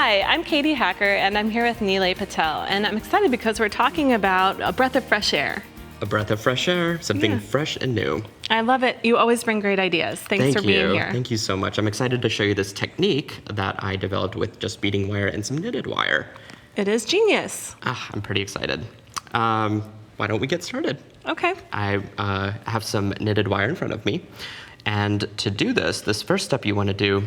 Hi, I'm Katie Hacker, and I'm here with Nealay Patel, and I'm excited because we're talking about a breath of fresh air. A breath of fresh air, something fresh and new. I love it. You always bring great ideas. Thanks for being here. Thank you so much. I'm excited to show you this technique that I developed with just beading wire and some knitted wire. It is genius. I'm pretty excited. Why don't we get started? Okay. I have some knitted wire in front of me. And to do this first step you want to do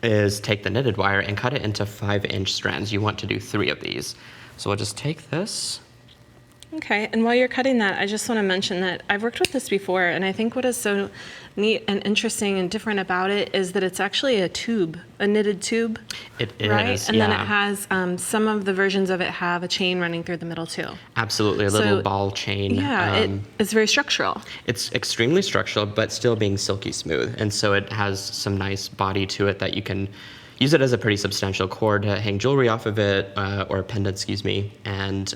is take the knitted wire and cut it into 5-inch strands. You want to do 3 of these. So I'll just take this. Okay, and while you're cutting that, I just want to mention that I've worked with this before, and I think what is so neat and interesting and different about it is that it's actually a tube, a knitted tube. It is, right? And then it has, some of the versions of it have a chain running through the middle too. Absolutely, a little ball chain. Yeah, it's very structural. It's extremely structural, but still being silky smooth. And so it has some nice body to it that you can use it as a pretty substantial cord to hang jewelry off of it, or a pendant, excuse me, and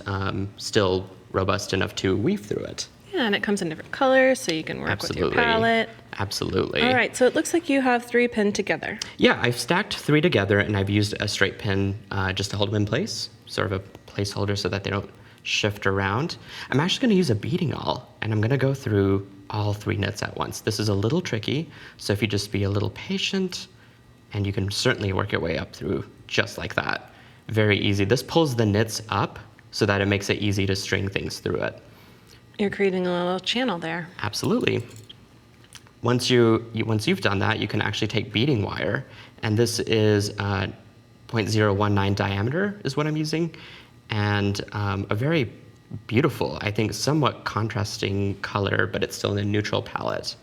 still robust enough to weave through it. Yeah, and it comes in different colors, so you can work with your palette. Absolutely. All right, so it looks like you have 3 pinned together. Yeah, I've stacked 3 together, and I've used a straight pin just to hold them in place, sort of a placeholder so that they don't shift around. I'm actually going to use a beading awl, and I'm going to go through all 3 knits at once. This is a little tricky, so if you just be a little patient, and you can certainly work your way up through just like that. Very easy. This pulls the knits up so that it makes it easy to string things through it. You're creating a little channel there. Absolutely. Once you've done that, you can actually take beading wire, and this is 0.019 diameter is what I'm using, and a very beautiful, I think somewhat contrasting color, but it's still in a neutral palette.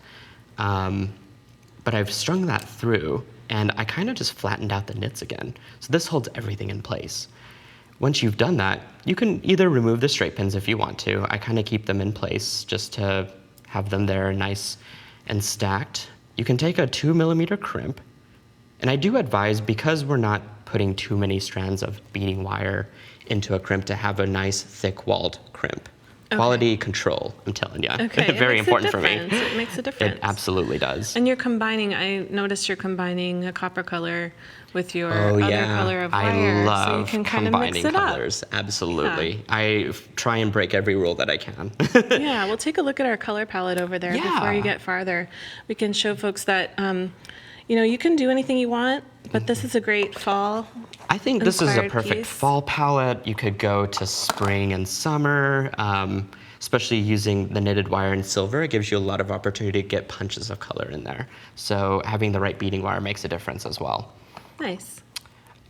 But I've strung that through, and I kind of just flattened out the knits again. So this holds everything in place. Once you've done that, you can either remove the straight pins if you want to. I kind of keep them in place just to have them there nice and stacked. You can take a 2mm crimp, and I do advise, because we're not putting too many strands of beading wire into a crimp, to have a nice thick-walled crimp. Okay. Quality control, I'm telling you. Okay. Very important for me. It makes a difference. It absolutely does. And you're combining, I noticed you're combining a copper color with your other color of wire. I love so you can kind combining of mix it colors. Up. Absolutely. Yeah. I try and break every rule that I can. Yeah, we'll take a look at our color palette over there before you get farther. We can show folks that, you can do anything you want, but this is a great fall. I think this is a perfect fall palette. You could go to spring and summer, especially using the knitted wire and silver. It gives you a lot of opportunity to get punches of color in there. So having the right beading wire makes a difference as well. Nice.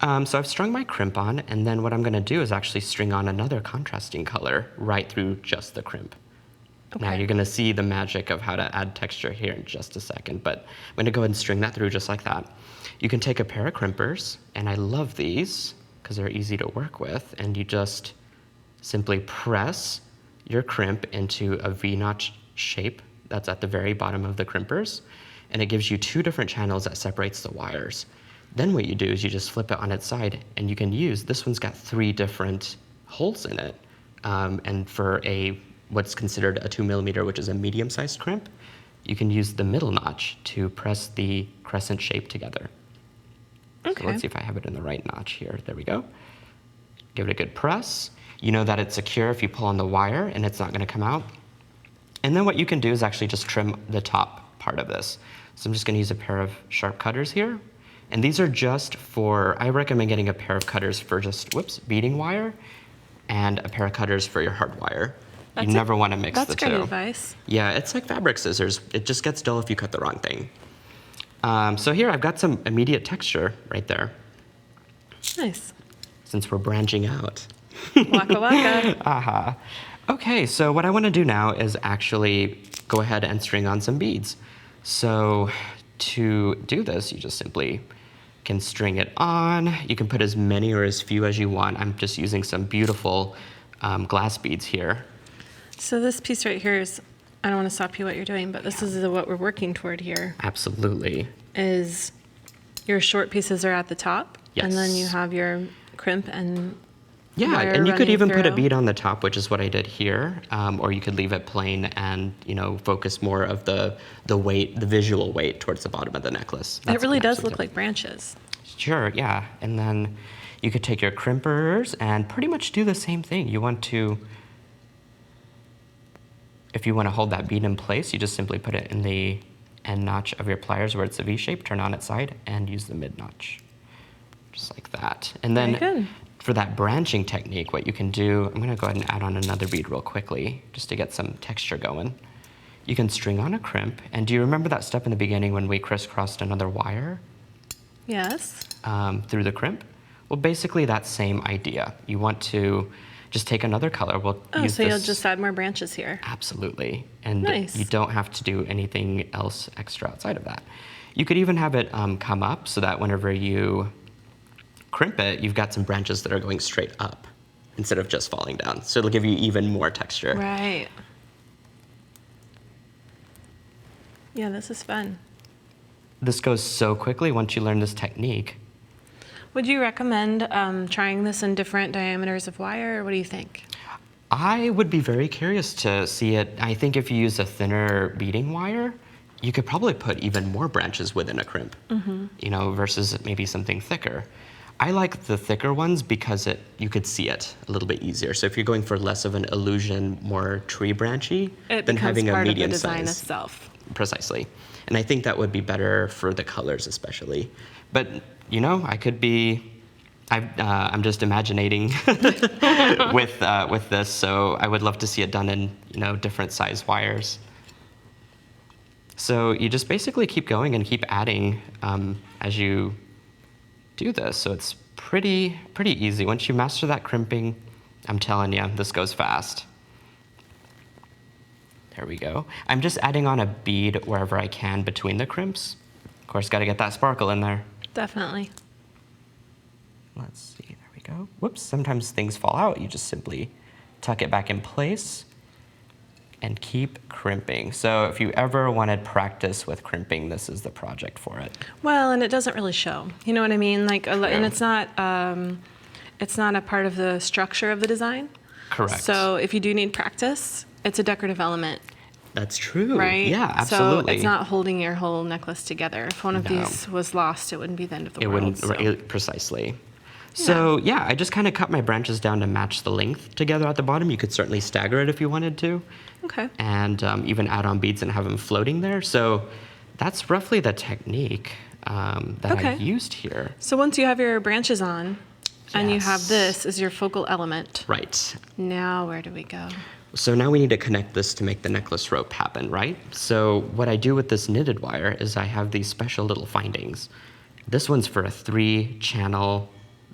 So I've strung my crimp on, and then what I'm going to do is actually string on another contrasting color right through just the crimp. Okay. Now you're going to see the magic of how to add texture here in just a second, but I'm going to go ahead and string that through just like that. You can take a pair of crimpers, and I love these because they're easy to work with, and you just simply press your crimp into a V-notch shape that's at the very bottom of the crimpers, and it gives you 2 different channels that separates the wires. Then what you do is you just flip it on its side, and you can use, this one's got 3 different holes in it, and for what's considered a 2mm, which is a medium-sized crimp, you can use the middle notch to press the crescent shape together. Okay. So let's see if I have it in the right notch here. There we go. Give it a good press. You know that it's secure if you pull on the wire, and it's not going to come out. And then what you can do is actually just trim the top part of this. So I'm just going to use a pair of sharp cutters here. And these are just for, I recommend getting a pair of cutters for just, beading wire, and a pair of cutters for your hard wire. You never want to mix the two. That's great advice. Yeah, it's like fabric scissors. It just gets dull if you cut the wrong thing. So here I've got some immediate texture right there. Nice. Since we're branching out. Waka waka. Aha. Okay, so what I want to do now is actually go ahead and string on some beads. So to do this, you just simply can string it on. You can put as many or as few as you want. I'm just using some beautiful glass beads here. So this piece right here is, I don't want to stop you what you're doing, but this is what we're working toward here. Absolutely. Is your short pieces are at the top, yes. And then you have your crimp and wire and you could even put a through. bead on the top, which is what I did here, or you could leave it plain and focus more of the weight, the visual weight towards the bottom of the necklace. It really does look like branches. Sure, yeah. And then you could take your crimpers and pretty much do the same thing. If you want to hold that bead in place, you just simply put it in the end notch of your pliers where it's a V shape, turn on its side, and use the mid notch. Just like that. And Very then good. for that branching technique, what you can do, I'm gonna go ahead and add on another bead real quickly, just to get some texture going. You can string on a crimp, and do you remember that step in the beginning when we crisscrossed another wire Yes. through the crimp? Well, basically that same idea. You want to just take another color. We'll Oh, use so you'll this. just add more branches here. Absolutely. And Nice. you don't have to do anything else extra outside of that. You could even have it come up so that whenever you crimp it, you've got some branches that are going straight up instead of just falling down. So it'll give you even more texture. Right. Yeah, this is fun. This goes so quickly once you learn this technique. Would you recommend trying this in different diameters of wire, or what do you think? I would be very curious to see it. I think if you use a thinner beading wire, you could probably put even more branches within a crimp, you know, versus maybe something thicker. I like the thicker ones because you could see it a little bit easier. So if you're going for less of an illusion, more tree branchy, It than becomes having a part of the medium design size. itself. Precisely. And I think that would be better for the colors especially. But, you know, I'm just imaginating with this, so I would love to see it done in, you know, different size wires. So you just basically keep going and keep adding as you do this. So it's pretty easy. Once you master that crimping, I'm telling you, this goes fast. There we go. I'm just adding on a bead wherever I can between the crimps. Of course, got to get that sparkle in there. Definitely. Let's see, there we go. Whoops, sometimes things fall out. You just simply tuck it back in place and keep crimping. So if you ever wanted practice with crimping, this is the project for it. Well, and it doesn't really show. You know what I mean? Like, and it's not a part of the structure of the design. Correct. So if you do need practice, it's a decorative element, That's true. right? Yeah, absolutely. So it's not holding your whole necklace together. If one of No. these was lost, it wouldn't be the end of the It world. wouldn't, so. precisely. So yeah, I just kind of cut my branches down to match the length together at the bottom. You could certainly stagger it if you wanted to. Okay. And even add on beads and have them floating there. So that's roughly the technique that Okay. I used here. So once you have your branches on, and you have Yes. this as your focal element, Right. now where do we go? So now we need to connect this to make the necklace rope happen, right? So what I do with this knitted wire is I have these special little findings. This one's for a 3-channel,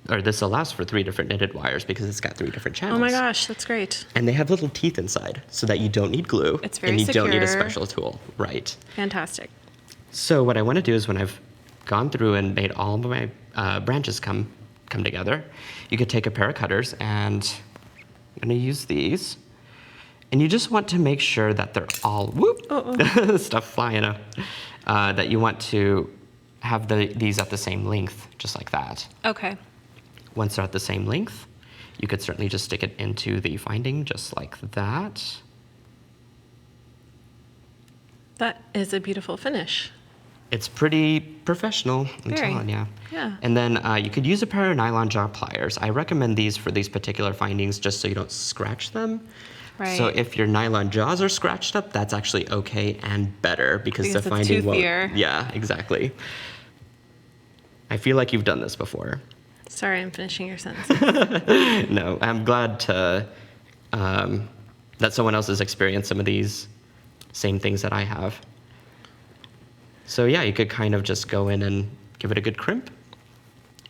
or this allows for 3 different knitted wires because it's got 3 different channels. Oh my gosh, that's great. And they have little teeth inside so that you don't need glue. It's very and you don't need a secure. special tool. Right. Fantastic. So what I want to do is when I've gone through and made all of my branches come together, you could take a pair of cutters, and I'm going to use these. And you just want to make sure that they're all, stuff flying up, that you want to have these at the same length, just like that. Okay. Once they're at the same length, you could certainly just stick it into the finding, just like that. That is a beautiful finish. It's pretty professional, I'm Very. telling you. Yeah. And then you could use a pair of nylon jaw pliers. I recommend these for these particular findings just so you don't scratch them. Right. So if your nylon jaws are scratched up, that's actually okay and better because Because the it's finding won't. toothier. Yeah, exactly. I feel like you've done this before. Sorry, I'm finishing your sentence. No, I'm glad that someone else has experienced some of these same things that I have. So yeah, you could kind of just go in and give it a good crimp,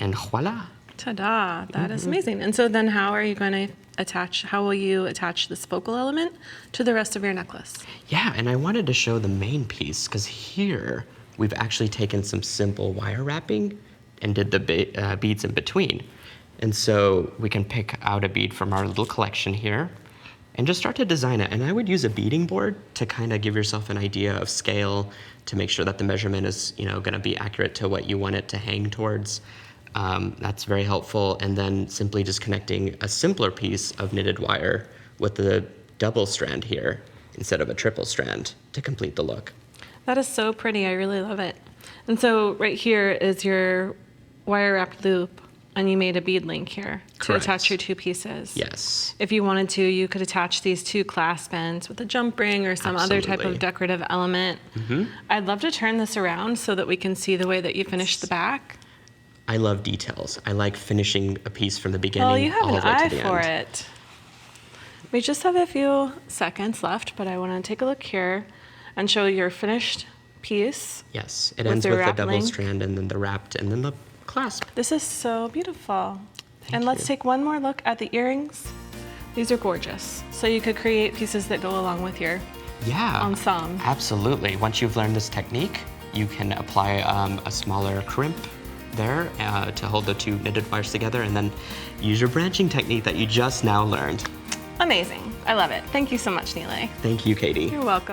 and voila. Ta-da, that is amazing. And so then how will you attach this focal element to the rest of your necklace? Yeah, and I wanted to show the main piece because here we've actually taken some simple wire wrapping and did the beads in between. And so we can pick out a bead from our little collection here and just start to design it. And I would use a beading board to kind of give yourself an idea of scale to make sure that the measurement is, going to be accurate to what you want it to hang towards. That's very helpful. And then simply just connecting a simpler piece of knitted wire with the double strand here instead of a triple strand to complete the look. That is so pretty. I really love it. And so right here is your wire wrapped loop and you made a bead link here to Correct. attach your two pieces. Yes. If you wanted to, you could attach these two clasp ends with a jump ring or some other type Absolutely. of decorative element. I'd love to turn this around so that we can see the way that you finished the back. I love details. I like finishing a piece from the beginning Well, you have all an the way eye to the for end. it. We just have a few seconds left, but I want to take a look here and show your finished piece. Yes, it With ends the with the wrap double link. strand and then the wrapped and then the clasp. This is so beautiful. And let's you. take one more look at the earrings. These are gorgeous. So you could create pieces that go along with your Yeah, ensemble. absolutely. Once you've learned this technique, you can apply a smaller crimp there to hold the two knitted wires together and then use your branching technique that you just now learned. Amazing. I love it. Thank you so much, Nealay. Thank you, Katie. You're welcome.